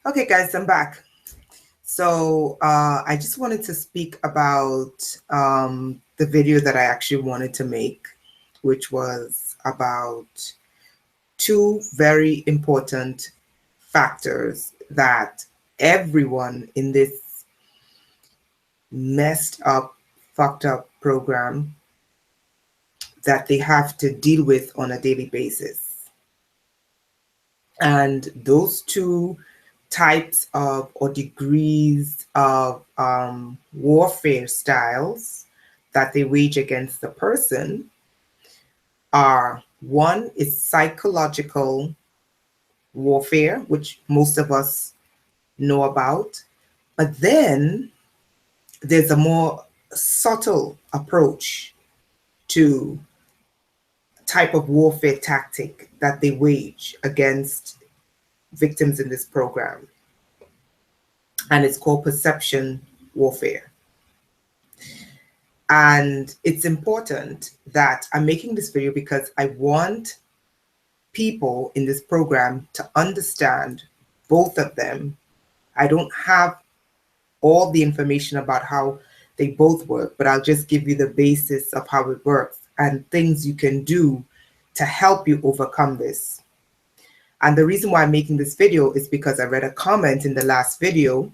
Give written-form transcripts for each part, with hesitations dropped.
Okay, guys, I'm back. So I just wanted to speak about the video that I actually wanted to make, which was about two very important factors that everyone in this messed up, fucked up program that they have to deal with on a daily basis. And those two types of or degrees of warfare styles that they wage against the person are: one is psychological warfare, which most of us know about, but then there's a more subtle approach to type of warfare tactic that they wage against victims in this program, and it's called perception warfare. And it's important that I'm making this video because I want people in this program to understand both of them. I don't have all the information about how they both work, but I'll just give you the basis of how it works and things you can do to help you overcome this. And the reason why I'm making this video is because I read a comment in the last video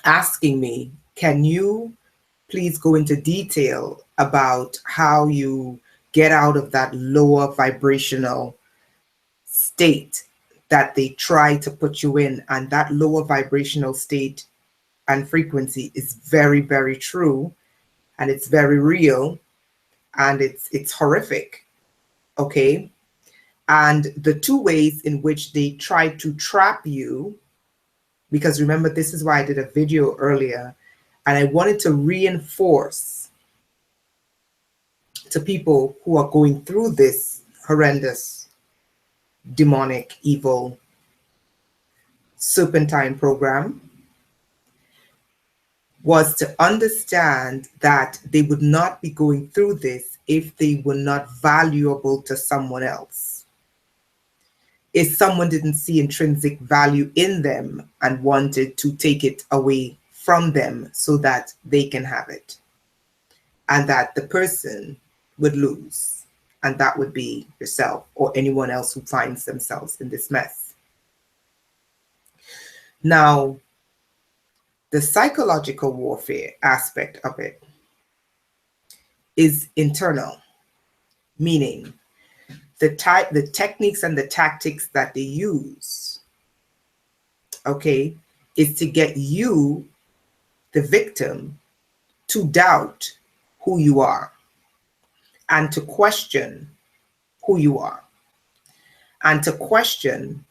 asking me, can you please go into detail about how you get out of that lower vibrational state that they try to put you in? And that lower vibrational state and frequency is very, very true, and it's very real, and it's horrific. Okay. And the two ways in which they try to trap you, because remember, this is why I did a video earlier, and I wanted to reinforce to people who are going through this horrendous, demonic, evil, serpentine program, was to understand that they would not be going through this if they were not valuable to someone else. If someone didn't see intrinsic value in them and wanted to take it away from them so that they can have it, and that the person would lose, and that would be yourself or anyone else who finds themselves in this mess. Now, the psychological warfare aspect of it is internal, meaning the techniques and the tactics that they use, okay, is to get you, the victim, to doubt who you are and to question who you are and to question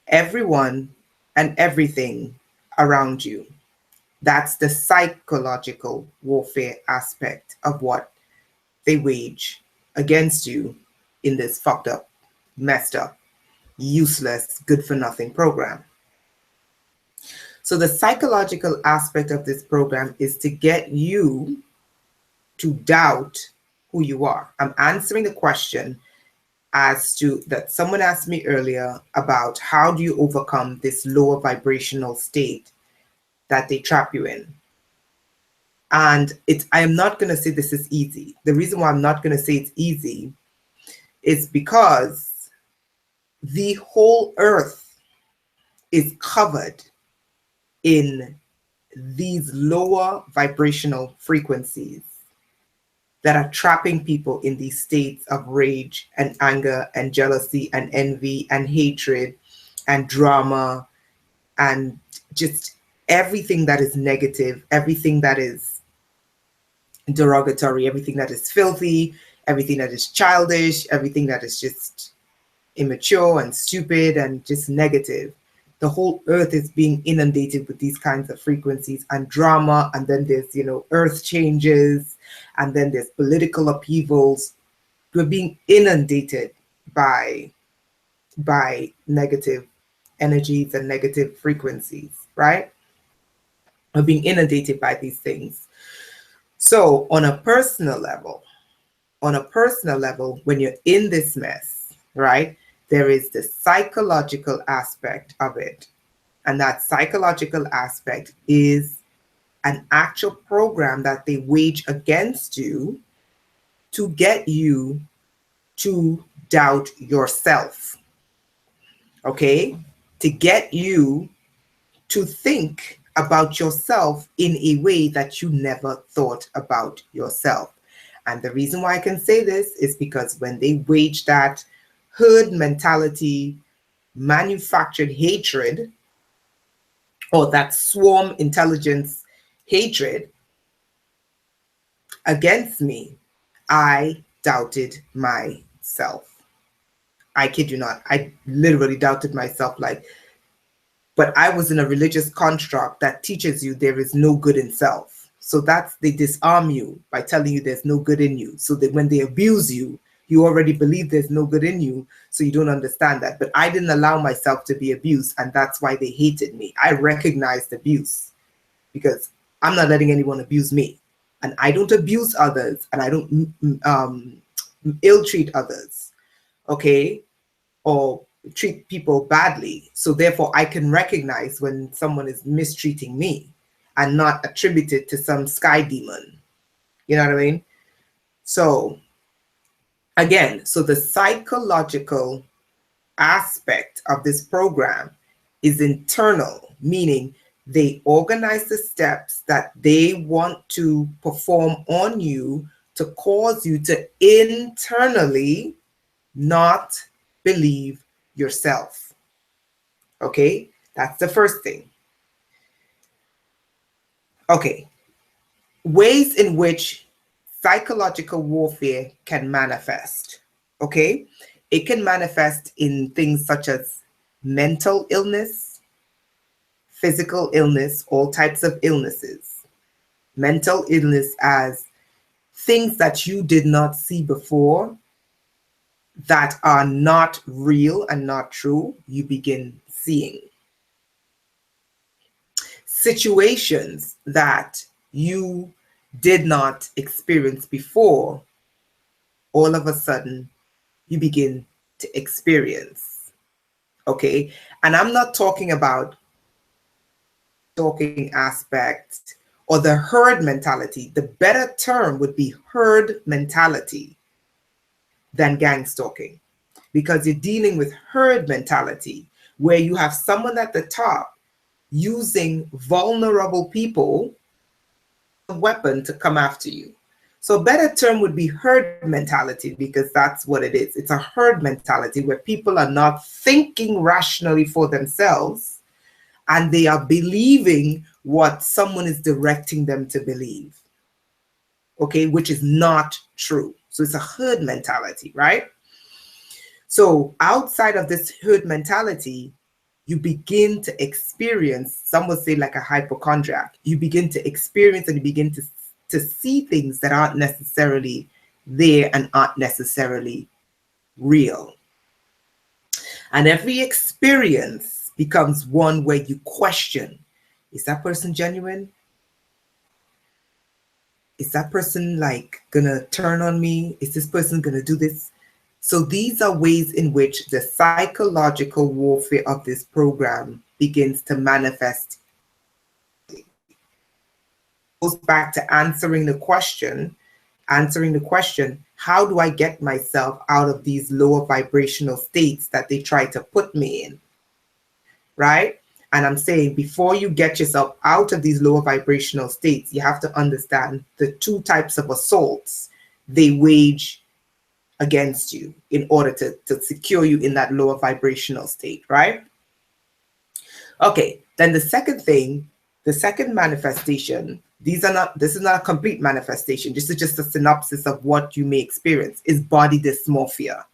everyone and everything around you. That's the psychological warfare aspect of what they wage against you in this fucked up, messed up, useless, good for nothing program. So the psychological aspect of this program is to get you to doubt who you are. I'm answering the question as to that someone asked me earlier about how do you overcome this lower vibrational state that they trap you in. And I am not going to say this is easy. The reason why I'm not going to say it's easy is because the whole earth is covered in these lower vibrational frequencies that are trapping people in these states of rage and anger and jealousy and envy and hatred and drama and just everything that is negative, everything that is derogatory, everything that is filthy, everything that is childish, everything that is just immature and stupid and just negative. The whole earth is being inundated with these kinds of frequencies and drama. And then there's, earth changes, and then there's political upheavals. We're being inundated by negative energies and negative frequencies, right? We're being inundated by these things. So on a personal level, when you're in this mess, right, there is the psychological aspect of it. And that psychological aspect is an actual program that they wage against you to get you to doubt yourself. Okay? To get you to think about yourself in a way that you never thought about yourself. And the reason why I can say this is because when they wage that herd mentality, manufactured hatred, or that swarm intelligence hatred against me, I doubted myself. I kid you not. I literally doubted myself, but I was in a religious construct that teaches you there is no good in self. So they disarm you by telling you there's no good in you. So that when they abuse you, you already believe there's no good in you, so you don't understand that. But I didn't allow myself to be abused, and that's why they hated me. I recognized abuse because I'm not letting anyone abuse me. And I don't abuse others, and I don't ill-treat others, okay? Or treat people badly. So therefore, I can recognize when someone is mistreating me and not attribute it to some sky demon. You know what I mean? So again, so the psychological aspect of this program is internal, meaning they organize the steps that they want to perform on you to cause you to internally not believe yourself. Okay, that's the first thing. Okay, ways in which psychological warfare can manifest. Okay, it can manifest in things such as mental illness, physical illness, all types of illnesses. Mental illness as things that you did not see before that are not real and not true, you begin seeing. Situations that you did not experience before, all of a sudden you begin to experience. Okay, and I'm not talking about talking aspect or the herd mentality. The better term would be herd mentality than gang stalking, because you're dealing with herd mentality where you have someone at the top using vulnerable people as a weapon to come after you. So a better term would be herd mentality, because that's what it is. It's a herd mentality where people are not thinking rationally for themselves and they are believing what someone is directing them to believe, okay, which is not true. So it's a herd mentality, right? So outside of this herd mentality, you begin to experience, some would say like a hypochondriac, you begin to experience and you begin to see things that aren't necessarily there and aren't necessarily real. And every experience becomes one where you question, is that person genuine? Is that person like gonna turn on me? Is this person gonna do this? So these are ways in which the psychological warfare of this program begins to manifest. It goes back to answering the question, how do I get myself out of these lower vibrational states that they try to put me in, right? And I'm saying before you get yourself out of these lower vibrational states, you have to understand the two types of assaults they wage against you in order to secure you in that lower vibrational state, right? Okay, then the second thing, the second manifestation, this is not a complete manifestation, this is just a synopsis of what you may experience, is body dysmorphia,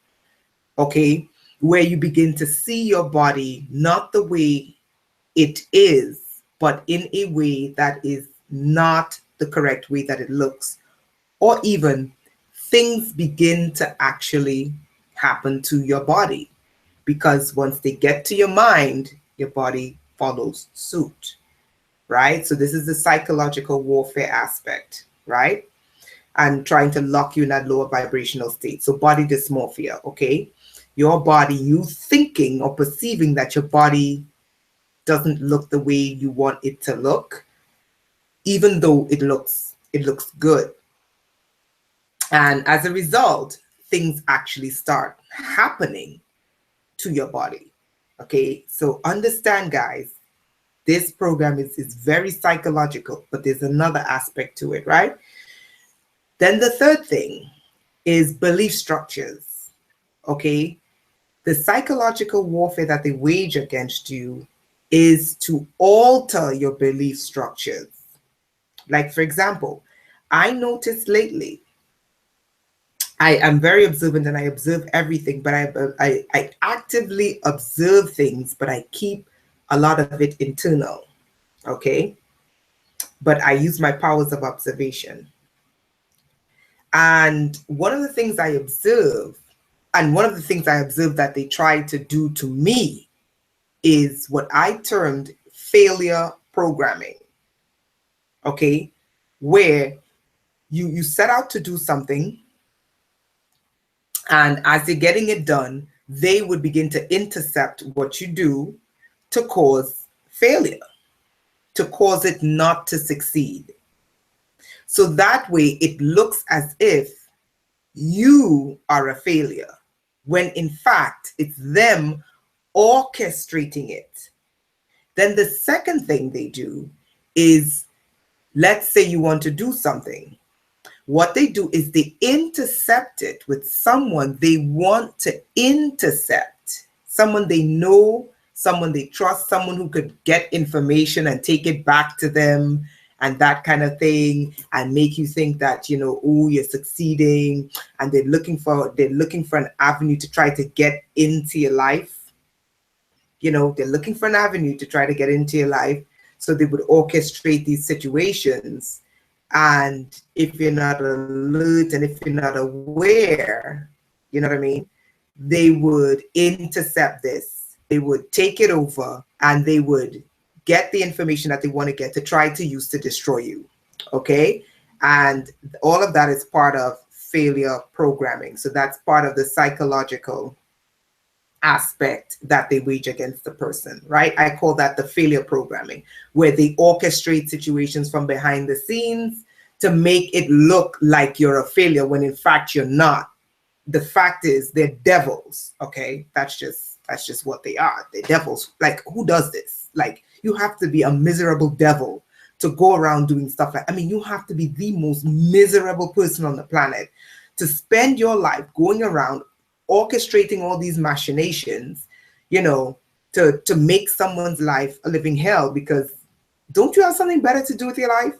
okay? Where you begin to see your body not the way it is, but in a way that is not the correct way that it looks, or even things begin to actually happen to your body, because once they get to your mind, your body follows suit, right? So this is the psychological warfare aspect, right? And trying to lock you in that lower vibrational state. So body dysmorphia, okay? your body, you thinking or perceiving that your body doesn't look the way you want it to look, even though it looks good. And as a result, things actually start happening to your body. Okay, so understand, guys, this program is very psychological, but there's another aspect to it, right? Then the third thing is belief structures. Okay, the psychological warfare that they wage against you is to alter your belief structures. Like, for example, I noticed lately, I am very observant and I observe everything, but I actively observe things, but I keep a lot of it internal. Okay, but I use my powers of observation. And one of the things I observe, and one of the things I observe that they try to do to me, is what I termed failure programming. Okay, where you set out to do something, and as they're getting it done, they would begin to intercept what you do to cause failure, to cause it not to succeed. So that way it looks as if you are a failure, when in fact it's them orchestrating it. Then the second thing they do is, let's say you want to do something. What they do is they intercept it with someone they want to intercept, someone they know, someone they trust, someone who could get information and take it back to them and that kind of thing, and make you think that, you know, oh, you're succeeding, and they're looking for an avenue to try to get into your life. You know, they're looking for an avenue to try to get into your life. So they would orchestrate these situations. And if you're not alert and if you're not aware, you know what I mean, they would intercept this. They would take it over and they would get the information that they want to get to try to use to destroy you. Okay. And all of that is part of failure programming. So that's part of the psychological aspect that they wage against the person, right? I call that the failure programming, where they orchestrate situations from behind the scenes to make it look like you're a failure when in fact you're not. The fact is they're devils. Okay. That's just what they are. They're devils. Like, who does this? Like, you have to be a miserable devil to go around doing stuff like, I mean, you have to be the most miserable person on the planet to spend your life going around orchestrating all these machinations, you know, to make someone's life a living hell, because don't you have something better to do with your life?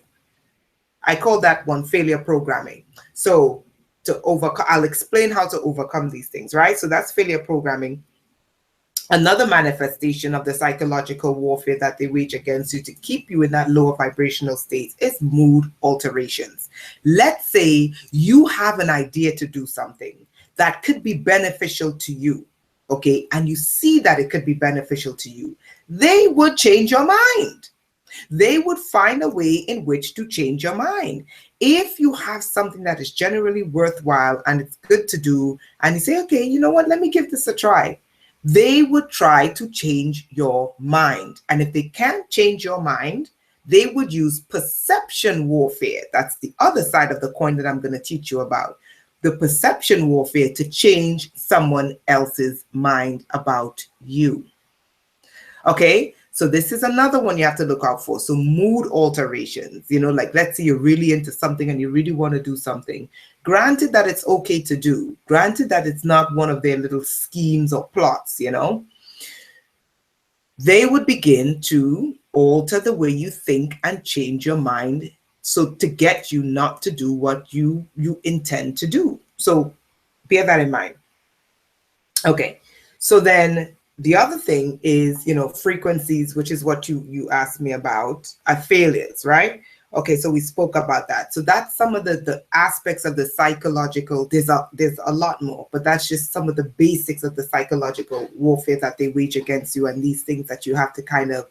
I call that one failure programming. So I'll explain how to overcome these things, right? So that's failure programming. Another manifestation of the psychological warfare that they wage against you to keep you in that lower vibrational state is mood alterations. Let's say you have an idea to do something that could be beneficial to you, okay? And you see that it could be beneficial to you. They would change your mind. They would find a way in which to change your mind. If you have something that is generally worthwhile and it's good to do, and you say, okay, you know what, let me give this a try, they would try to change your mind. And if they can't change your mind, they would use perception warfare. That's the other side of the coin that I'm going to teach you about. The perception warfare to change someone else's mind about you. Okay, so this is another one you have to look out for. So mood alterations, you know, like let's say you're really into something and you really want to do something. Granted that it's okay to do, granted that it's not one of their little schemes or plots, you know, they would begin to alter the way you think and change your mind, so to get you not to do what you intend to do. So bear that in mind. Okay, so then the other thing is, you know, frequencies, which is what you asked me about, are failures, right? Okay, so we spoke about that. So that's some of the aspects of the psychological. There's a lot more, but that's just some of the basics of the psychological warfare that they wage against you, and these things that you have to kind of,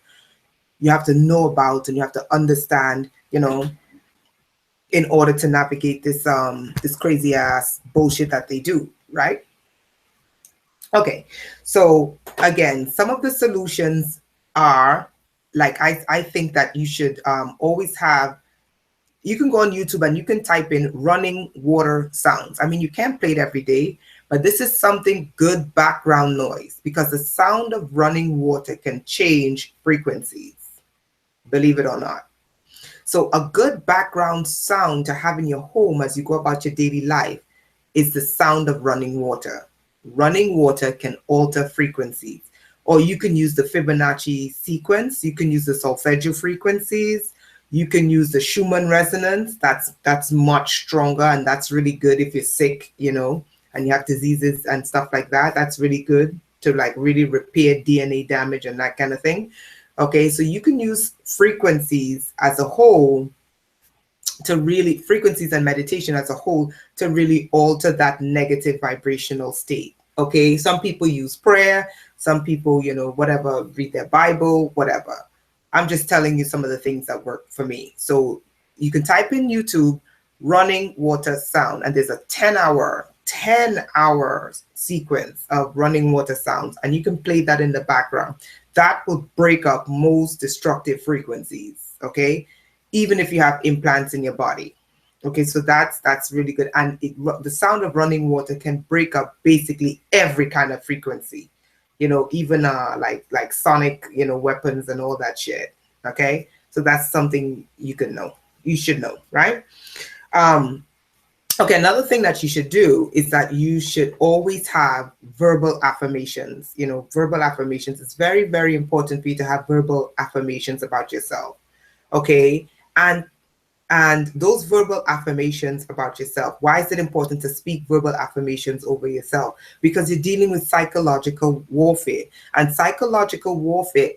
you have to know about and you have to understand, you know, in order to navigate this this crazy ass bullshit that they do, right? Okay, so again, some of the solutions are like I think that you should always have. You can go on YouTube and you can type in running water sounds. I mean, you can't play it every day, but this is something good background noise because the sound of running water can change frequencies, believe it or not. So a good background sound to have in your home as you go about your daily life is the sound of running water. Running water can alter frequencies, or you can use the Fibonacci sequence, you can use the solfeggio frequencies, you can use the Schumann resonance. That's much stronger, and that's really good if you're sick, you know, and you have diseases and stuff like that. That's really good to like really repair DNA damage and that kind of thing. Okay, so you can use frequencies as a whole to really, frequencies and meditation as a whole to really alter that negative vibrational state. Okay, some people use prayer, some people, you know, whatever, read their Bible, whatever. I'm just telling you some of the things that work for me. So you can type in YouTube running water sound, and there's a 10 hour sequence of running water sounds, and you can play that in the background. That will break up most destructive frequencies. Okay, even if you have implants in your body. Okay, so that's really good. And the sound of running water can break up basically every kind of frequency, you know, even like sonic, you know, weapons and all that shit. Okay, so that's something you can know, you should know, right? Okay, another thing that you should do is that you should always have verbal affirmations. You know, verbal affirmations. It's very, very important for you to have verbal affirmations about yourself. Okay, and those verbal affirmations about yourself, why is it important to speak verbal affirmations over yourself? Because you're dealing with psychological warfare. And psychological warfare,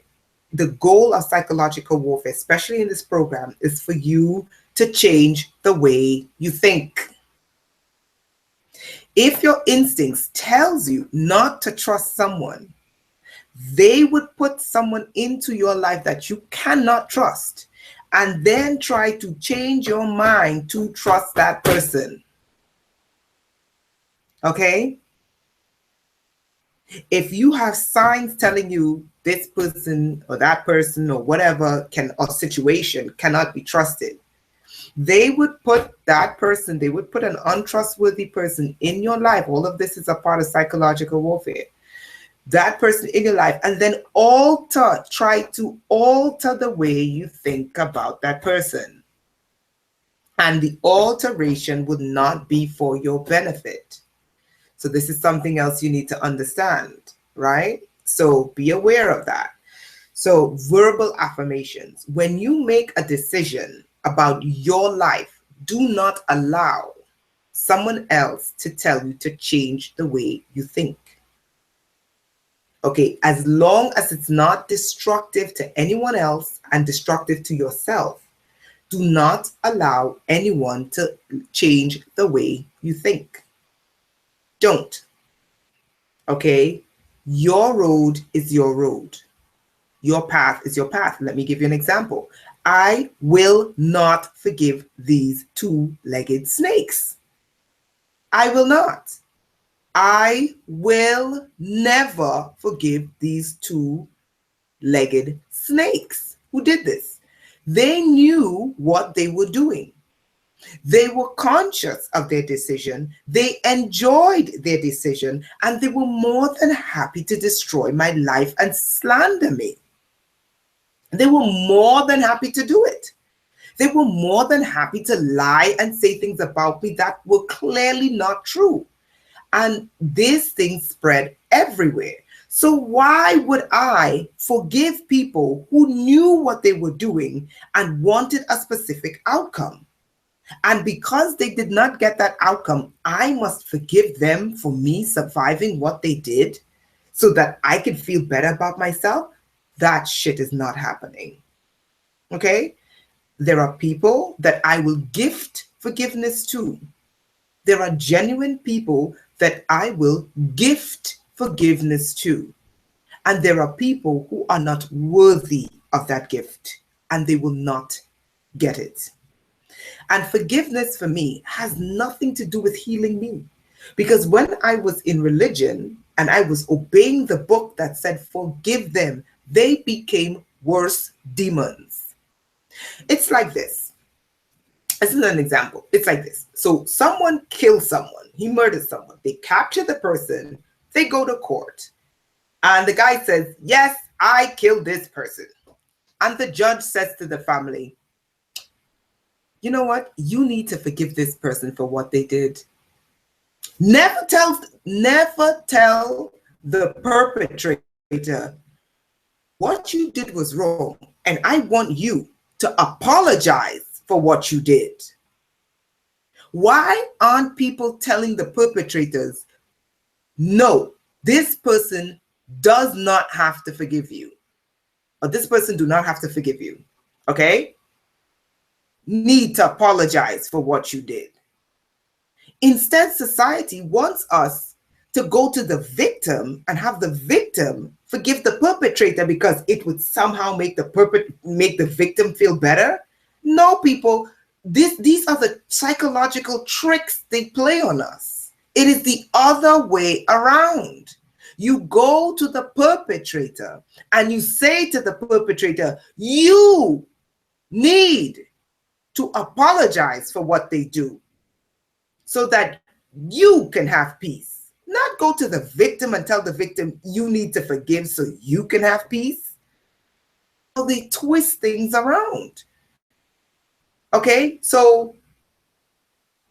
the goal of psychological warfare, especially in this program, is for you to change the way you think. If your instincts tells you not to trust someone, they would put someone into your life that you cannot trust, and then try to change your mind to trust that person. Okay? If you have signs telling you this person or that person or whatever or situation cannot be trusted, they would put that person, they would put an untrustworthy person in your life. All of this is a part of psychological warfare. That person in your life, and then try to alter the way you think about that person. And the alteration would not be for your benefit. So this is something else you need to understand, right? So be aware of that. So verbal affirmations. When you make a decision about your life, do not allow someone else to tell you to change the way you think. Okay, as long as it's not destructive to anyone else and destructive to yourself, do not allow anyone to change the way you think. Don't. Okay, your road is your road. Your path is your path. Let me give you an example. I will not forgive these two-legged snakes. I will not. I will never forgive these two-legged snakes who did this. They knew what they were doing. They were conscious of their decision. They enjoyed their decision, and they were more than happy to destroy my life and slander me. They were more than happy to do it. They were more than happy to lie and say things about me that were clearly not true. And this thing spread everywhere. So why would I forgive people who knew what they were doing and wanted a specific outcome? And because they did not get that outcome, I must forgive them for me surviving what they did so that I can feel better about myself? That shit is not happening. Okay? There are people that I will gift forgiveness to. There are genuine people that I will gift forgiveness to. And there are people who are not worthy of that gift, and they will not get it. And forgiveness for me has nothing to do with healing me. Because when I was in religion, and I was obeying the book that said, forgive them, they became worse demons. It's like this. This is an example. It's like this. So someone kills someone. He murders someone. They capture the person. They go to court. And the guy says, yes, I killed this person. And the judge says to the family, you know what? You need to forgive this person for what they did. Never tell the perpetrator what you did was wrong, and I want you to apologize for what you did. Why aren't people telling the perpetrators, no, this person does not have to forgive you, or this person do not have to forgive you, okay? Need to apologize for what you did. Instead, society wants us to go to the victim and have the victim forgive the perpetrator because it would somehow make the victim feel better. No, people, these are the psychological tricks they play on us. It is the other way around. You go to the perpetrator and you say to the perpetrator, you need to apologize for what they do so that you can have peace. Not go to the victim and tell the victim you need to forgive so you can have peace. So they twist things around. Okay, so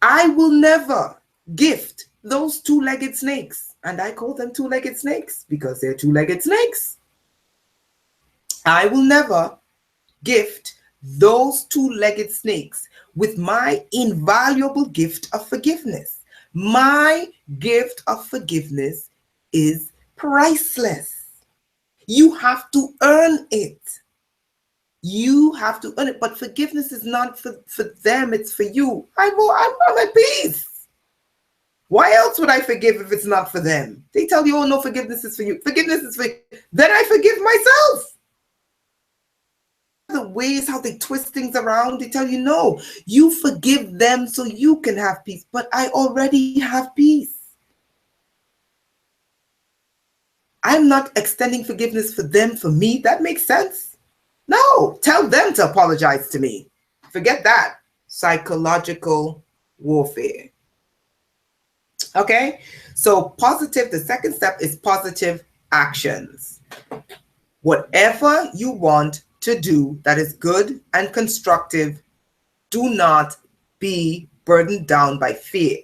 I will never gift those two-legged snakes. And I call them two-legged snakes because they're two-legged snakes. I will never gift those two-legged snakes with my invaluable gift of forgiveness. My gift of forgiveness is priceless. You have to earn it. You have to earn it. But forgiveness is not for them, it's for you. I'm at peace. Why else would I forgive if it's not for them? They tell you, oh no, forgiveness is for you. Forgiveness is for you. Then I forgive myself. The ways how they twist things around, they tell you, no, you forgive them so you can have peace. But I already have peace. I'm not extending forgiveness for them, for me. That makes sense. No, tell them to apologize to me. Forget that. Psychological warfare. Okay, so positive, the second step is positive actions. Whatever you want to do that is good and constructive, do not be burdened down by fear,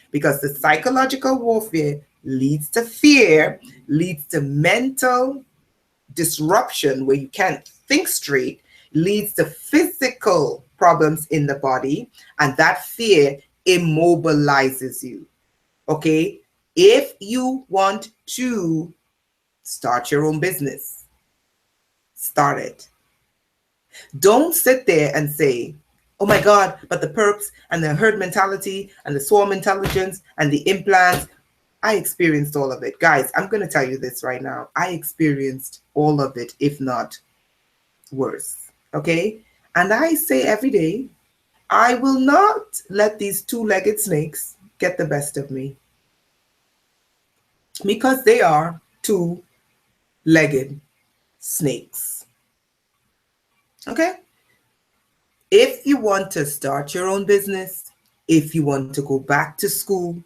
because the psychological warfare leads to fear, leads to mental disruption where you can't think straight, leads to physical problems in the body, and that fear immobilizes you. Okay, if you want to start your own business, start it. Don't sit there and say, oh my God, but the perps and the herd mentality and the swarm intelligence and the implants. I experienced all of it. Guys, I'm going to tell you this right now. I experienced all of it, if not worse. Okay, and I say every day, I will not let these two-legged snakes get the best of me, because they are two-legged snakes. Okay? If you want to start your own business, if you want to go back to school,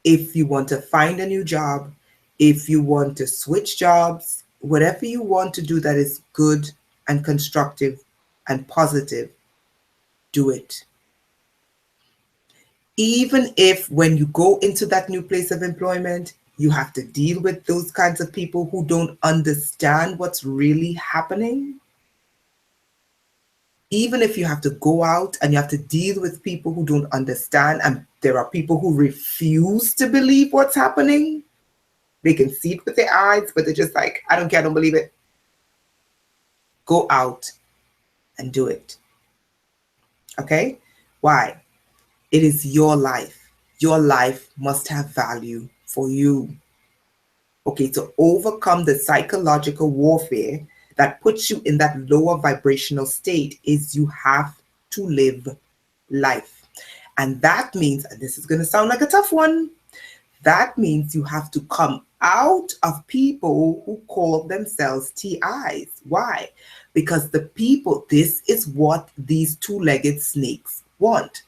if you want to find a new job, if you want to switch jobs, whatever you want to do that is good and constructive and positive, do it. Even if when you go into that new place of employment, you have to deal with those kinds of people who don't understand what's really happening. Even if you have to go out and you have to deal with people who don't understand, and there are people who refuse to believe what's happening. They can see it with their eyes, but they're just like, I don't care, I don't believe it. Go out and do it. Okay? Why? It is your life. Your life must have value for you. Okay, to overcome the psychological warfare that puts you in that lower vibrational state is you have to live life. And that means, and this is going to sound like a tough one, That means you have to come out of people who call themselves TIs. Why? Because the people, this is what these two-legged snakes want.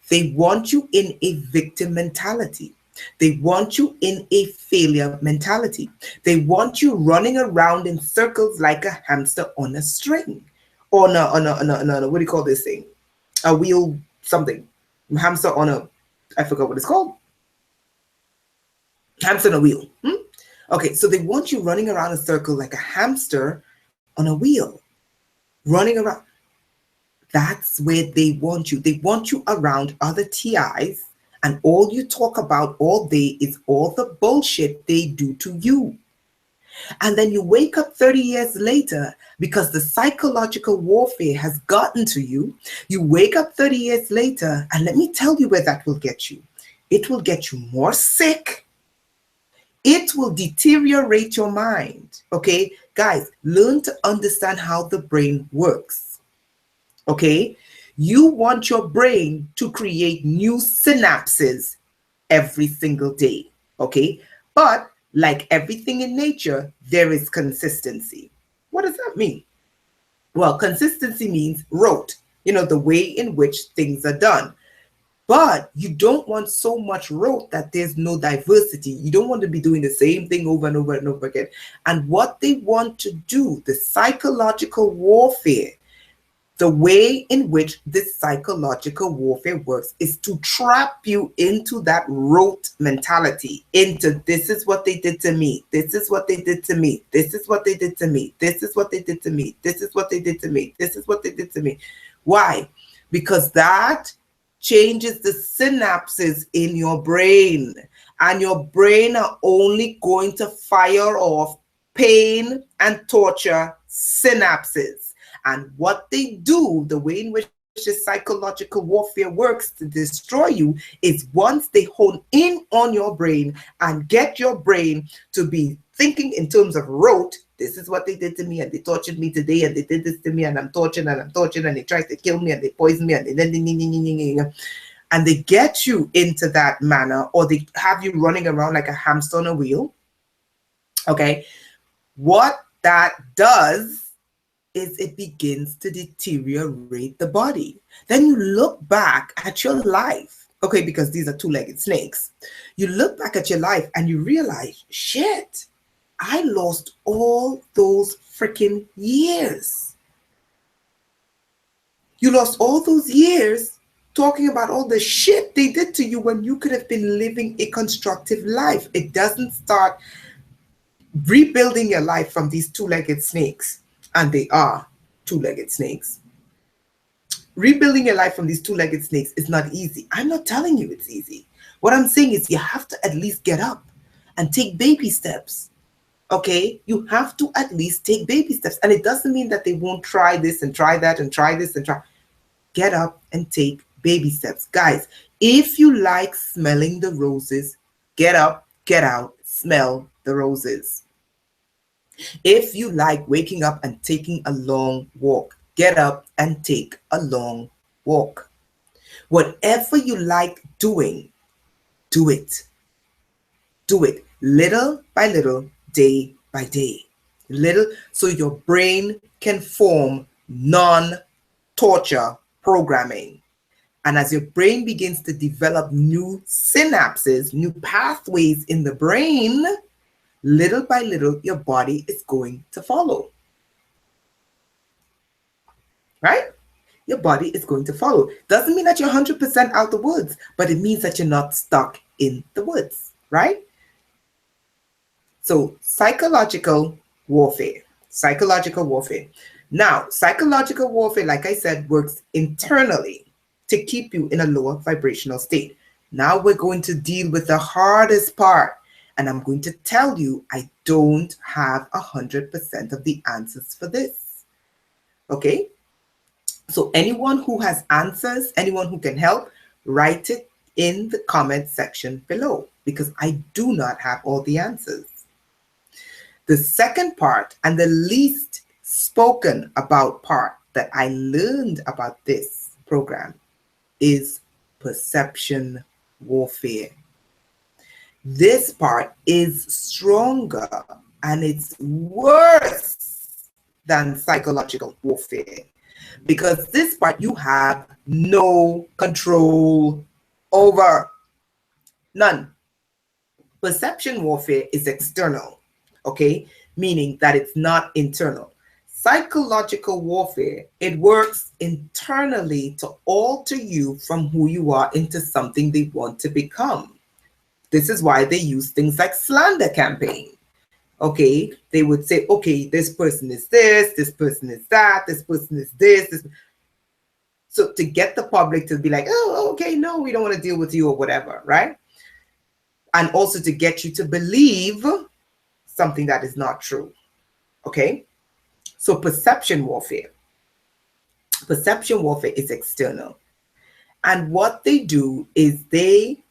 They want you in a victim mentality. They want you in a failure mentality. They want you running around in circles like a hamster on a string. What do you call this thing? A wheel something. Hamster on a, I forgot what it's called. Hamster on a wheel. Okay, so they want you running around a circle like a hamster on a wheel. Running around. That's where they want you. They want you around other TIs, and all you talk about all day is all the bullshit they do to you. And then you wake up 30 years later because the psychological warfare has gotten to you. You wake up 30 years later, and let me tell you where that will get you. It will get you more sick. It will deteriorate your mind. Okay, guys, learn to understand how the brain works. Okay, you want your brain to create new synapses every single day. Okay, but like everything in nature, there is consistency. What does that mean? Well, consistency means rote, the way in which things are done. But you don't want so much rote that there's no diversity. You don't want to be doing the same thing over and over and over again. And what they want to do, the psychological warfare, the way in which this psychological warfare works is to trap you into that rote mentality, into this is what they did to me, this is what they did to me, this is what they did to me, this is what they did to me, this is what they did to me, this is what they did to me. Why? Because that changes the synapses in your brain, and your brain are only going to fire off pain and torture synapses. And what they do, the way in which this psychological warfare works to destroy you, is once they hone in on your brain and get your brain to be thinking in terms of rote, this is what they did to me, and they tortured me today, and they did this to me, and I'm tortured, and they tried to kill me, and they poisoned me, and they get you into that manner, or they have you running around like a hamster on a wheel. Okay, what that does is it begins to deteriorate the body. Then you look back at your life, okay, because these are two-legged snakes. You look back at your life and you realize, shit, I lost all those freaking years. You lost all those years talking about all the shit they did to you when you could have been living a constructive life. It doesn't start rebuilding your life from these two-legged snakes, and they are two-legged snakes. Rebuilding your life from these two-legged snakes is not easy. I'm not telling you it's easy. What I'm saying is you have to at least get up and take baby steps. Okay, you have to at least take baby steps. And it doesn't mean that they won't try this and try that and try this and try. Get up and take baby steps. Guys, if you like smelling the roses, get up, get out, smell the roses. If you like waking up and taking a long walk, get up and take a long walk. Whatever you like doing, do it. Do it little by little, day by day. Little, so your brain can form non-torture programming. And as your brain begins to develop new synapses, new pathways in the brain, little by little, your body is going to follow. Right? Your body is going to follow. Doesn't mean that you're 100% out the woods, but it means that you're not stuck in the woods. Right? So psychological warfare. Psychological warfare. Now, psychological warfare, like I said, works internally to keep you in a lower vibrational state. Now we're going to deal with the hardest part. And I'm going to tell you, I don't have 100% of the answers for this. Okay? So anyone who has answers, anyone who can help, write it in the comment section below, because I do not have all the answers. The second part, and the least spoken about part that I learned about this program, is perception warfare. This part is stronger and it's worse than psychological warfare, because this part you have no control over. None. Perception warfare is external, okay? Meaning that it's not internal. Psychological warfare, it works internally to alter you from who you are into something they want to become. This is why they use things like slander campaign. Okay, they would say, okay, this person is this person is that, this person is this. So to get the public to be like, oh, okay, no, we don't want to deal with you or whatever, right? And also to get you to believe something that is not true. Okay, so perception warfare. Perception warfare is external. And what they do is they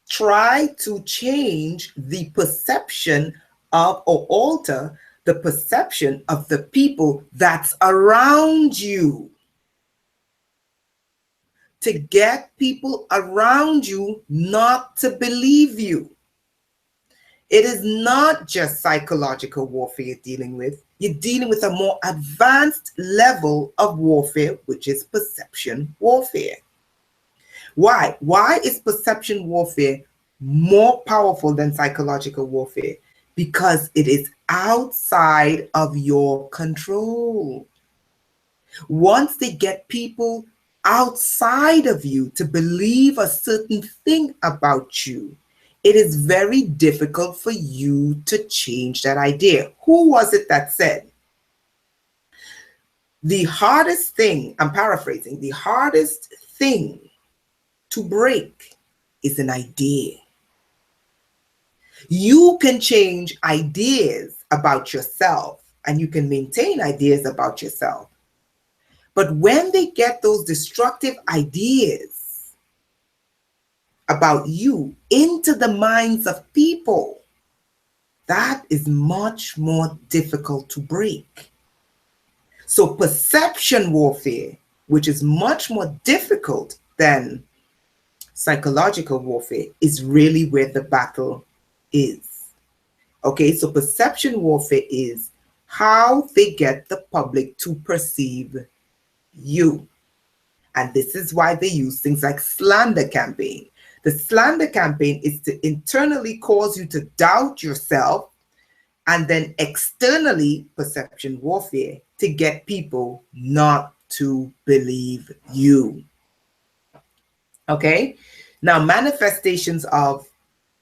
try to change the perception of, or alter the perception of the people that's around you, to get people around you not to believe you. It is not just psychological warfare you're dealing with. You're dealing with a more advanced level of warfare, which is perception warfare. Why? Why is perception warfare more powerful than psychological warfare? Because it is outside of your control. Once they get people outside of you to believe a certain thing about you, it is very difficult for you to change that idea. Who was it that said, the hardest thing, I'm paraphrasing, the hardest thing to break is an idea. You can change ideas about yourself and you can maintain ideas about yourself. But when they get those destructive ideas about you into the minds of people, that is much more difficult to break. So perception warfare, which is much more difficult than psychological warfare, is really where the battle is. Okay, so perception warfare is how they get the public to perceive you. And this is why they use things like slander campaign. The slander campaign is to internally cause you to doubt yourself, and then externally, perception warfare, to get people not to believe you. Okay, now manifestations of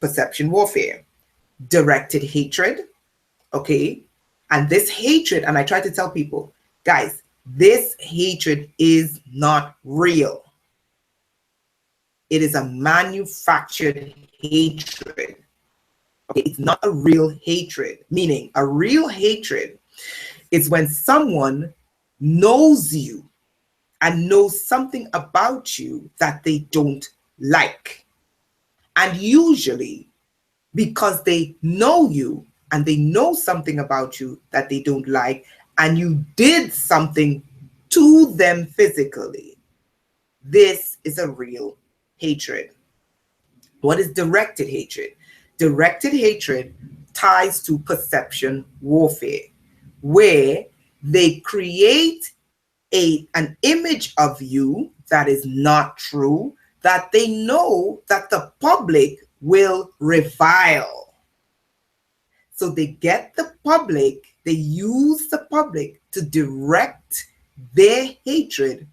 perception warfare: directed hatred. Okay, and this hatred, and I try to tell people, guys, this hatred is not real. It is a manufactured hatred. Okay, it's not a real hatred. Meaning, a real hatred is when someone knows you and knows something about you that they don't like. And usually, because they know you and they know something about you that they don't like, and you did something to them physically, this is a real hatred. What is directed hatred? Directed hatred ties to perception warfare, where they create an image of you that is not true, that they know that the public will revile. So they get the public, they use the public to direct their hatred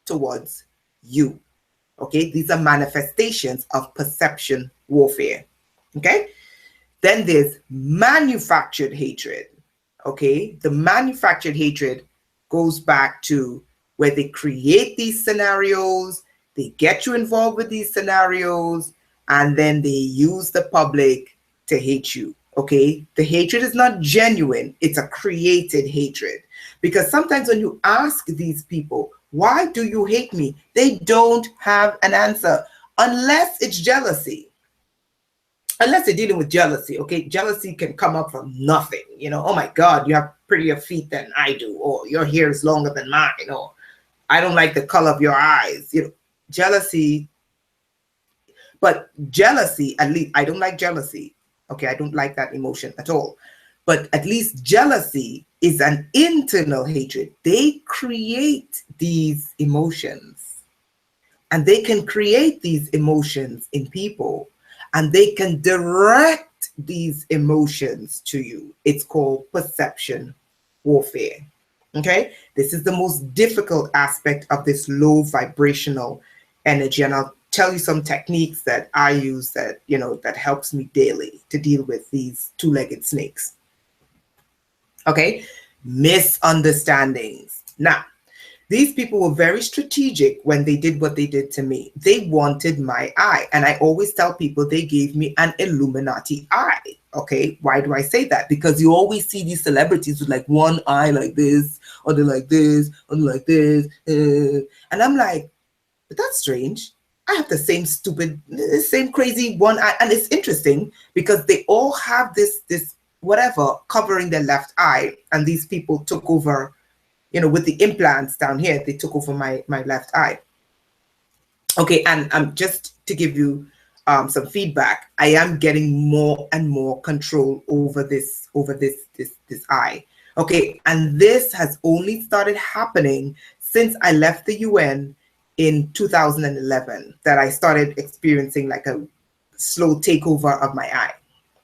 towards you. Okay, these are manifestations of perception warfare. Okay, then there's manufactured hatred. Okay, the manufactured hatred goes back to where they create these scenarios, they get you involved with these scenarios, and then they use the public to hate you. Okay, the hatred is not genuine, it's a created hatred. Because sometimes when you ask these people, why do you hate me? They don't have an answer, unless it's jealousy. Unless they're dealing with jealousy, okay? Jealousy can come up from nothing, you know. Oh my God, you have prettier feet than I do, or your hair is longer than mine, or I don't like the color of your eyes. You know, jealousy, But jealousy, at least, I don't like jealousy. Okay, I don't like that emotion at all. But at least jealousy is an internal hatred. They create these emotions, and they can create these emotions in people, and they can direct these emotions to you. It's called perception warfare. Okay, this is the most difficult aspect of this low vibrational energy, and I'll tell you some techniques that I use that, you know, that helps me daily to deal with these two-legged snakes. Okay, misunderstandings. Now, these people were very strategic when they did what they did to me. They wanted my eye. And I always tell people they gave me an Illuminati eye. Okay, why do I say that? Because you always see these celebrities with like one eye like this, or they're like this, or they're like this. And I'm like, but that's strange. I have the same stupid, same crazy one eye. And it's interesting because they all have this whatever covering their left eye. And these people took over, you know, with the implants down here, they took over my left eye. Okay, and just to give you some feedback, I am getting more and more control over this eye. Okay, and this has only started happening since I left the UN in 2011, that I started experiencing like a slow takeover of my eye.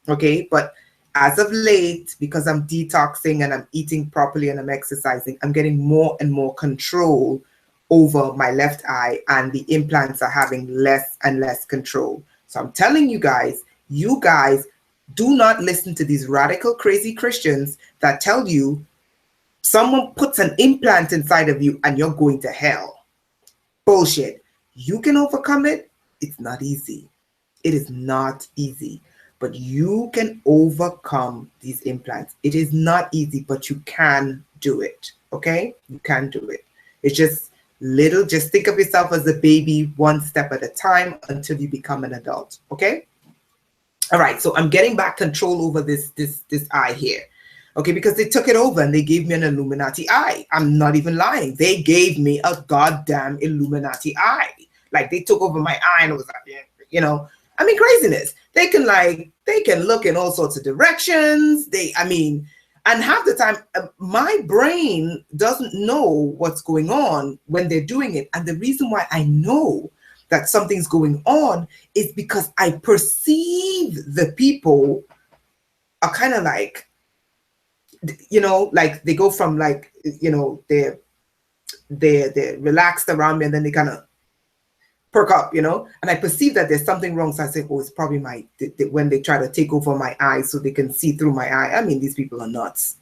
Okay, but as of late, because I'm detoxing and I'm eating properly and I'm exercising, I'm getting more and more control over my left eye, and the implants are having less and less control. So I'm telling you guys do not listen to these radical, crazy Christians that tell you someone puts an implant inside of you and you're going to hell. Bullshit. You can overcome it. It's not easy. It is not easy. But you can overcome these implants. It is not easy, but you can do it. Okay? You can do it. It's just little, just think of yourself as a baby, one step at a time until you become an adult. Okay? All right, so I'm getting back control over this eye here. Okay, because they took it over and they gave me an Illuminati eye. I'm not even lying. They gave me a goddamn Illuminati eye. Like, they took over my eye and it was like, you know, I mean, craziness. They can look in all sorts of directions. And half the time, my brain doesn't know what's going on when they're doing it. And the reason why I know that something's going on is because I perceive the people are kind of like, you know, like they go from like, you know, they're relaxed around me and then they kind of perk up, you know, and I perceive that there's something wrong. So I say, oh, it's probably when they try to take over my eyes so they can see through my eye. I mean, these people are nuts.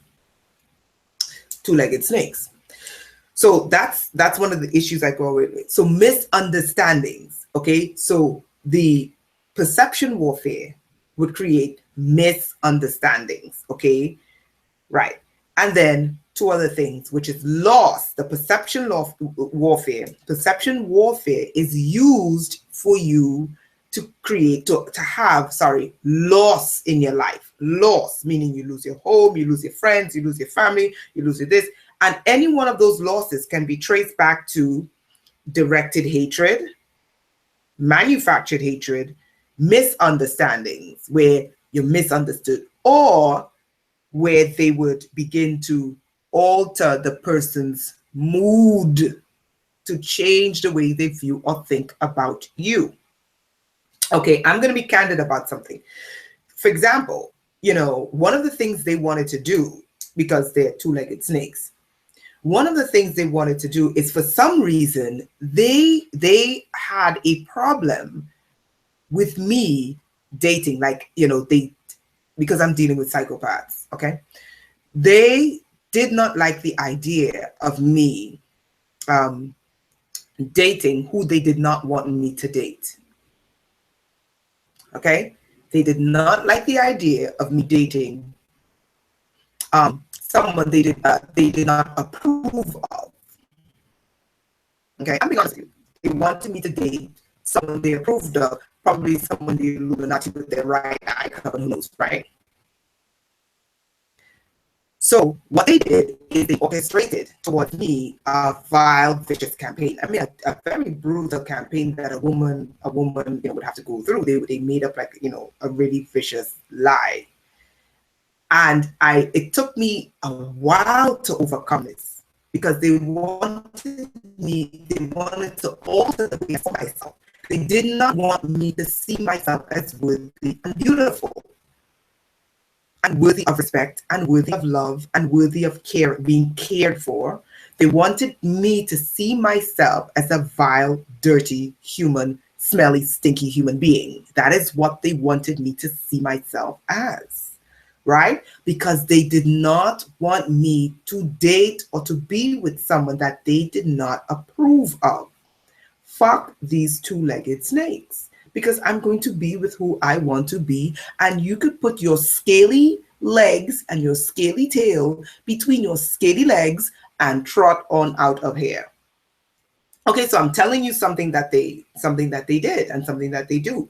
Two-legged snakes. So that's one of the issues I go with. So misunderstandings. Okay. So the perception warfare would create misunderstandings. Okay. Right. And then two other things, which is loss. The perception warfare. Perception warfare is used for you to create, to have loss in your life. Loss, meaning you lose your home, you lose your friends, you lose your family, you lose your this. And any one of those losses can be traced back to directed hatred, manufactured hatred, misunderstandings, where you're misunderstood, or where they would begin to alter the person's mood to change the way they view or think about you. Okay, I'm going to be candid about something. For example, you know, one of the things they wanted to do, because they're two-legged snakes, one of the things they wanted to do is, for some reason, they had a problem with me dating, like, you know, because I'm dealing with psychopaths, okay? They did not like the idea of me dating who they did not want me to date, okay? They did not like the idea of me dating someone they did not approve of, okay? I'm being honest with you. They wanted me to date someone they approved of, probably someone the Illuminati with their right eye covered, who knows, right? So what they did is they orchestrated towards me a vile, vicious campaign. I mean, a very brutal campaign that a woman, would have to go through. They made up like, a really vicious lie. And it took me a while to overcome this, because they wanted to alter the way I saw myself. They did not want me to see myself as worthy and beautiful, and worthy of respect, and worthy of love, and worthy of care, being cared for. They wanted me to see myself as a vile, dirty, human, smelly, stinky human being. That is what they wanted me to see myself as, right? Because they did not want me to date or to be with someone that they did not approve of. Fuck these two-legged snakes. Because I'm going to be with who I want to be, and you could put your scaly legs and your scaly tail between your scaly legs and trot on out of here. Okay, so I'm telling you something that they did and something that they do.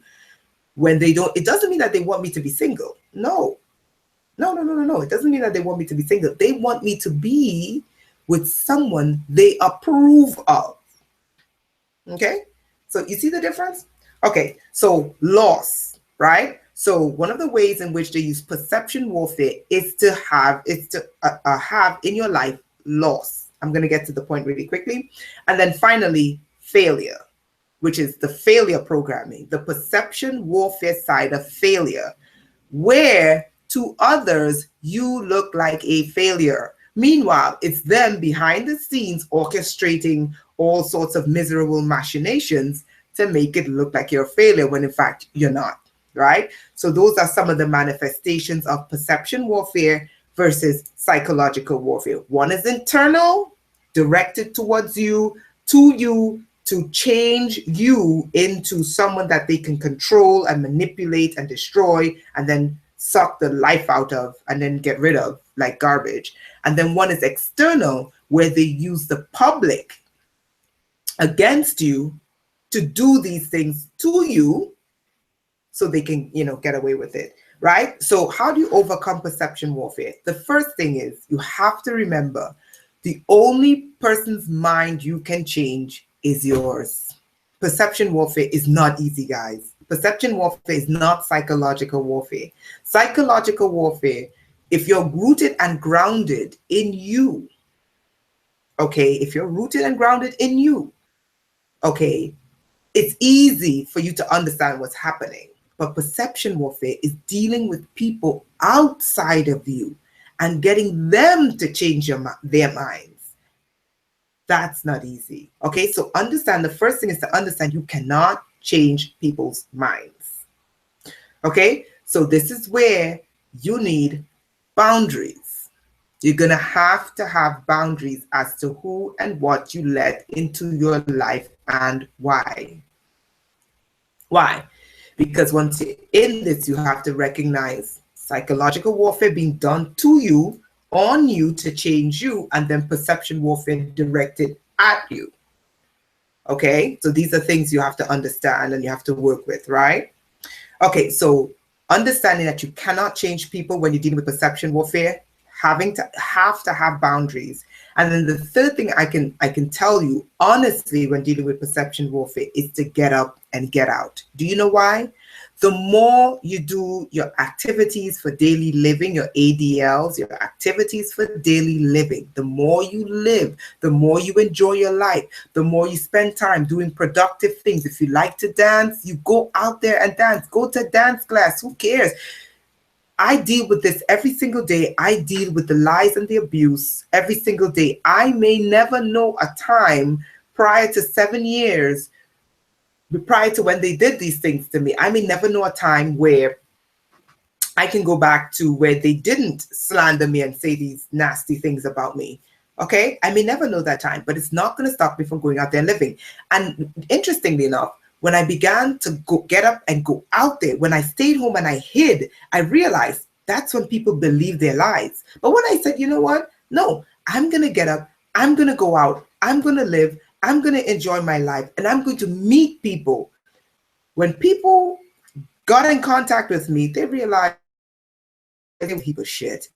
When they don't, it doesn't mean that they want me to be single. No. It doesn't mean that they want me to be single. They want me to be with someone they approve of. Okay, so you see the difference? Okay, so loss, right? So one of the ways in which they use perception warfare is to have in your life loss. I'm going to get to the point really quickly. And then finally, failure, which is the failure programming, the perception warfare side of failure, where to others, you look like a failure. Meanwhile, it's them behind the scenes orchestrating all sorts of miserable machinations to make it look like you're a failure when in fact you're not, right? So those are some of the manifestations of perception warfare versus psychological warfare. One is internal, directed towards you, to change you into someone that they can control and manipulate and destroy, and then suck the life out of and then get rid of like garbage. And then one is external, where they use the public against you to do these things to you so they can, get away with it, right? So how do you overcome perception warfare? The first thing is you have to remember the only person's mind you can change is yours. Perception warfare is not easy, guys. Perception warfare is not psychological warfare. Psychological warfare, if you're rooted and grounded in you, okay, if you're rooted and grounded in you, okay, it's easy for you to understand what's happening. But perception warfare is dealing with people outside of you and getting them to change their minds. That's not easy. Okay, so understand, the first thing is to understand you cannot change people's minds. Okay, so this is where you need boundaries. You're going to have boundaries as to who and what you let into your life and why. Why? Because once you're in this, you have to recognize psychological warfare being done to you, on you to change you, and then perception warfare directed at you. Okay, so these are things you have to understand and you have to work with, right? Okay, so understanding that you cannot change people when you're dealing with perception warfare, have to have boundaries. And then the third thing I can tell you honestly when dealing with perception warfare is to get up and get out. Do you know why? The more you do your activities for daily living, your ADLs, your activities for daily living, the more you live, the more you enjoy your life, the more you spend time doing productive things. If you like to dance, you go out there and dance. Go to dance class. Who cares? I deal with this every single day. I deal with the lies and the abuse every single day. I may never know a time prior to 7 years, prior to when they did these things to me, I may never know a time where I can go back to where they didn't slander me and say these nasty things about me. Okay, I may never know that time, but it's not going to stop me from going out there and living. And interestingly enough, when I began to get up and go out there, when I stayed home and I hid, I realized that's when people believe their lies. But when I said, you know what? No, I'm going to get up. I'm going to go out. I'm going to live. I'm going to enjoy my life. And I'm going to meet people. When people got in contact with me, they realized they were people shit.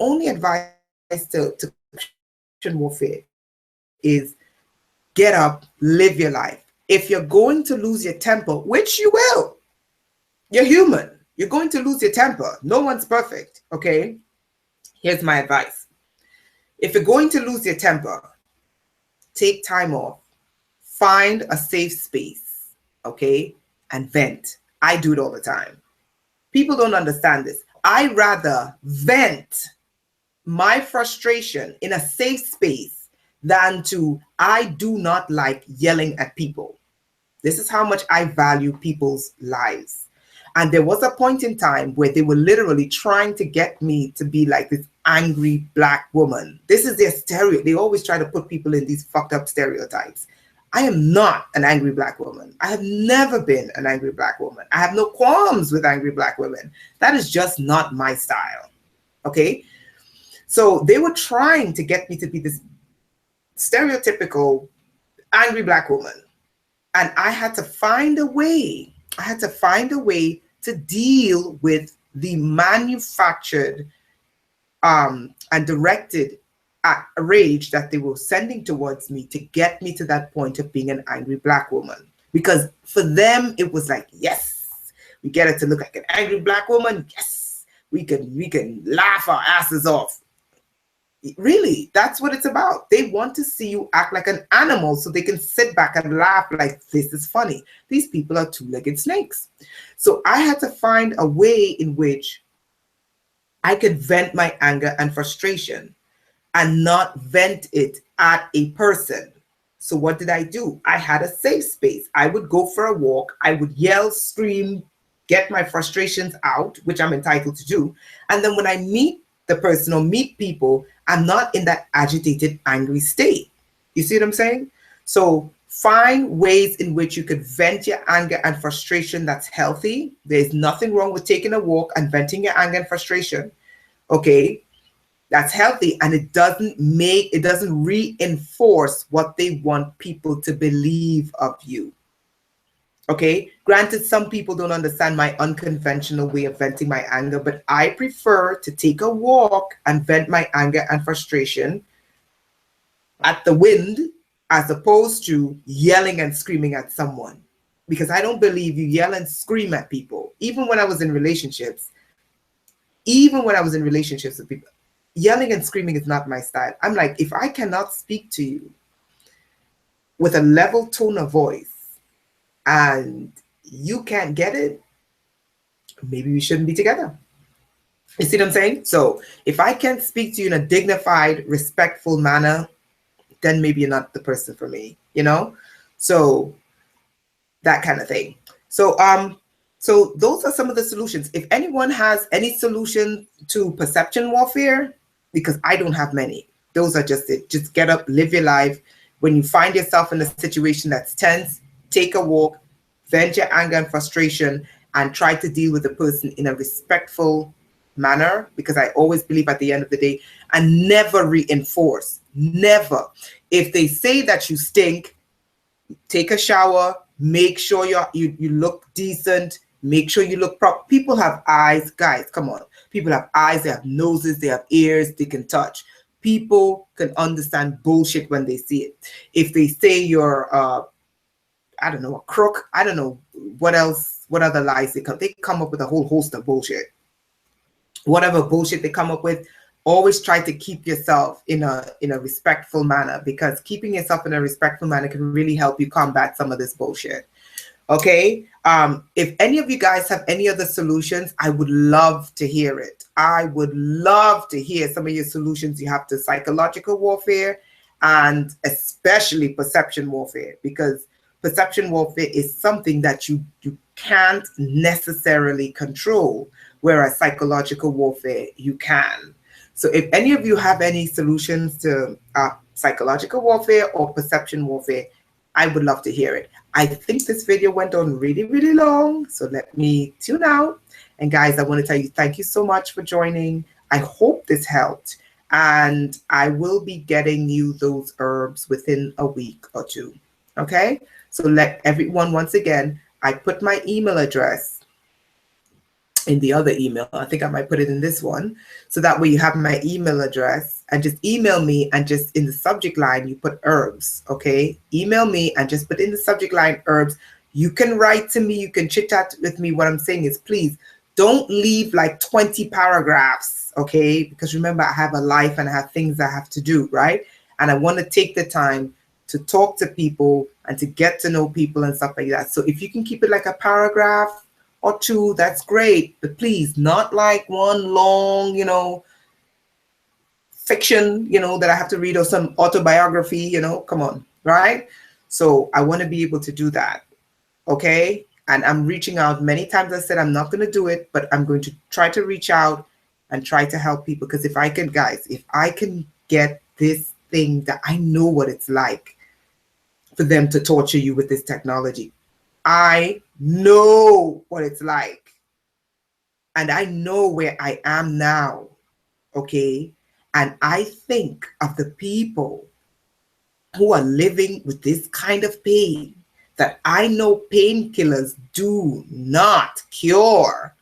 only advice to perception warfare is get up, live your life. If you're going to lose your temper, which you will, you're human, you're going to lose your temper. No one's perfect, okay? Here's my advice. If you're going to lose your temper, take time off, find a safe space, okay, and vent. I do it all the time. People don't understand this. I rather vent my frustration in a safe space than to, I do not like yelling at people. This is how much I value people's lives. And there was a point in time where they were literally trying to get me to be like this angry Black woman. This is their stereo. They always try to put people in these fucked up stereotypes. I am not an angry Black woman. I have never been an angry Black woman. I have no qualms with angry Black women. That is just not my style. Okay? So they were trying to get me to be this stereotypical angry Black woman. And I had to find a way. I had to find a way to deal with the manufactured and directed rage that they were sending towards me to get me to that point of being an angry Black woman. Because for them, it was like, yes, we get it to look like an angry Black woman. Yes, we can laugh our asses off. Really, that's what it's about. They want to see you act like an animal so they can sit back and laugh like, this is funny. These people are two-legged snakes. So I had to find a way in which I could vent my anger and frustration and not vent it at a person. So what did I do? I had a safe space. I would go for a walk. I would yell, scream, get my frustrations out, which I'm entitled to do. And then when I meet the person or meet people, I'm not in that agitated, angry state. You see what I'm saying? So find ways in which you could vent your anger and frustration that's healthy. There's nothing wrong with taking a walk and venting your anger and frustration. Okay, that's healthy, and it doesn't reinforce what they want people to believe of you. Okay, granted, some people don't understand my unconventional way of venting my anger, but I prefer to take a walk and vent my anger and frustration at the wind as opposed to yelling and screaming at someone. Because I don't believe you yell and scream at people. Even when I was in relationships with people, yelling and screaming is not my style. I'm like, if I cannot speak to you with a level tone of voice, and you can't get it, maybe we shouldn't be together. You see what I'm saying? So if I can't speak to you in a dignified, respectful manner, then maybe you're not the person for me, you know? So that kind of thing. So so those are some of the solutions. If anyone has any solution to perception warfare, because I don't have many, those are just it. Just get up, live your life. When you find yourself in a situation that's tense, take a walk, vent your anger and frustration, and try to deal with the person in a respectful manner, because I always believe at the end of the day, and never reinforce. Never. If they say that you stink, take a shower, make sure you look decent, make sure you look proper. People have eyes, guys, come on. People have eyes, they have noses, they have ears, they can touch. People can understand bullshit when they see it. If they say you're I don't know, a crook, I don't know what else, what other lies they come up with a whole host of bullshit. Whatever bullshit they come up with, always try to keep yourself in a respectful manner, because keeping yourself in a respectful manner can really help you combat some of this bullshit. Okay, if any of you guys have any other solutions, I would love to hear it. I would love to hear some of your solutions you have to psychological warfare and especially perception warfare, because perception warfare is something that you can't necessarily control, whereas psychological warfare you can. So if any of you have any solutions to psychological warfare or perception warfare, I would love to hear it. I think this video went on really, really long, so let me tune out. And guys, I want to tell you, thank you so much for joining. I hope this helped, and I will be getting you those herbs within a week or two. Okay, so let everyone, once again, I put my email address in the other email. I think I might put it in this one. So that way you have my email address and just email me, and just in the subject line, you put herbs. Okay. Email me and just put in the subject line herbs. You can write to me. You can chit chat with me. What I'm saying is, please don't leave like 20 paragraphs. Okay. Because remember, I have a life and I have things I have to do. Right. And I want to take the time to talk to people and to get to know people and stuff like that. So if you can keep it like a paragraph or two, that's great, but please, not like one long, fiction, that I have to read, or some autobiography, come on, right? So I want to be able to do that, okay? And I'm reaching out many times. I said I'm not going to do it, but I'm going to try to reach out and try to help people, because if I can, guys, if I can get this thing, that I know what it's like for them to torture you with this technology. I know what it's like. And I know where I am now. Okay. And I think of the people who are living with this kind of pain that I know painkillers do not cure.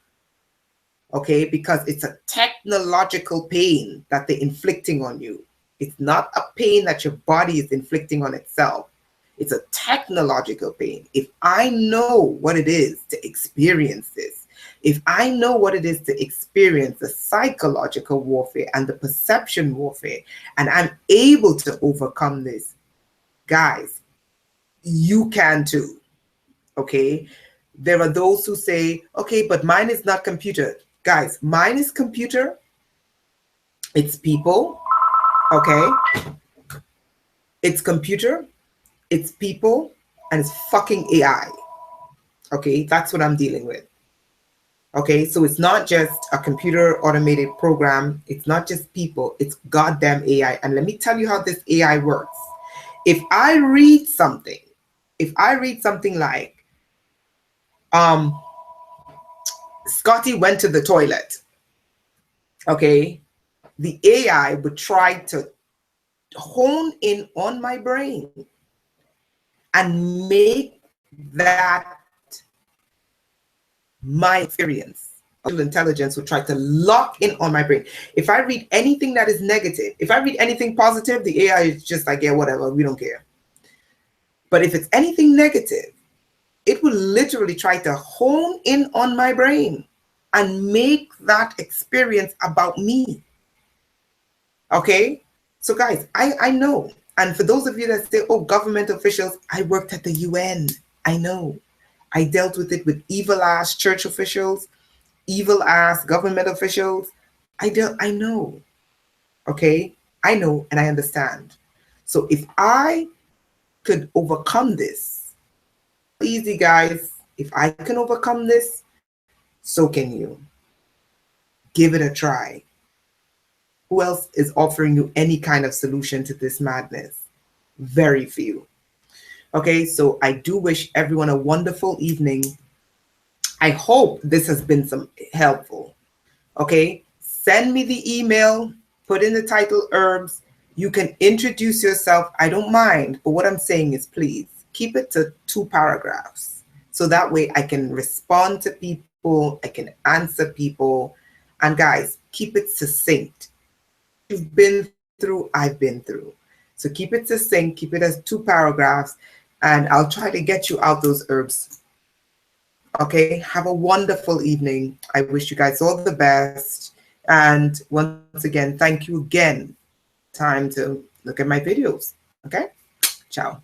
Okay. Because it's a technological pain that they're inflicting on you. It's not a pain that your body is inflicting on itself. It's a technological pain. If I know what it is to experience this, if I know what it is to experience the psychological warfare and the perception warfare, and I'm able to overcome this, guys, you can too. Okay. There are those who say, okay, but mine is not computer. Guys, mine is computer. It's people. Okay. It's computer. It's people, and it's fucking AI. Okay, that's what I'm dealing with. Okay, so it's not just a computer automated program. It's not just people. It's goddamn AI. And let me tell you how this AI works. If I read something like, Scotty went to the toilet. Okay, the AI would try to hone in on my brain and make that my experience. Intelligence will try to lock in on my brain. If I read anything that is negative, if I read anything positive, the AI is just like, yeah, whatever, we don't care. But if it's anything negative, it will literally try to hone in on my brain and make that experience about me. Okay? So guys, I know. And for those of you that say, oh, government officials, I worked at the UN. I know. I dealt with it with evil ass church officials, evil ass government officials. I know. Okay? I know and I understand. So if I could overcome this, easy guys, if I can overcome this, so can you. Give it a try. Who else is offering you any kind of solution to this madness? Very few. Okay, so I do wish everyone a wonderful evening. I hope this has been some helpful. Okay, send me the email, put in the title herbs. You can introduce yourself. I don't mind, but what I'm saying is, please keep it to 2 paragraphs. So that way I can respond to people, I can answer people. And guys, keep it succinct. You've been through, I've been through. So keep it succinct, keep it as 2 paragraphs, and I'll try to get you out those herbs. Okay, have a wonderful evening. I wish you guys all the best. And once again, thank you again. Time to look at my videos. Okay, ciao.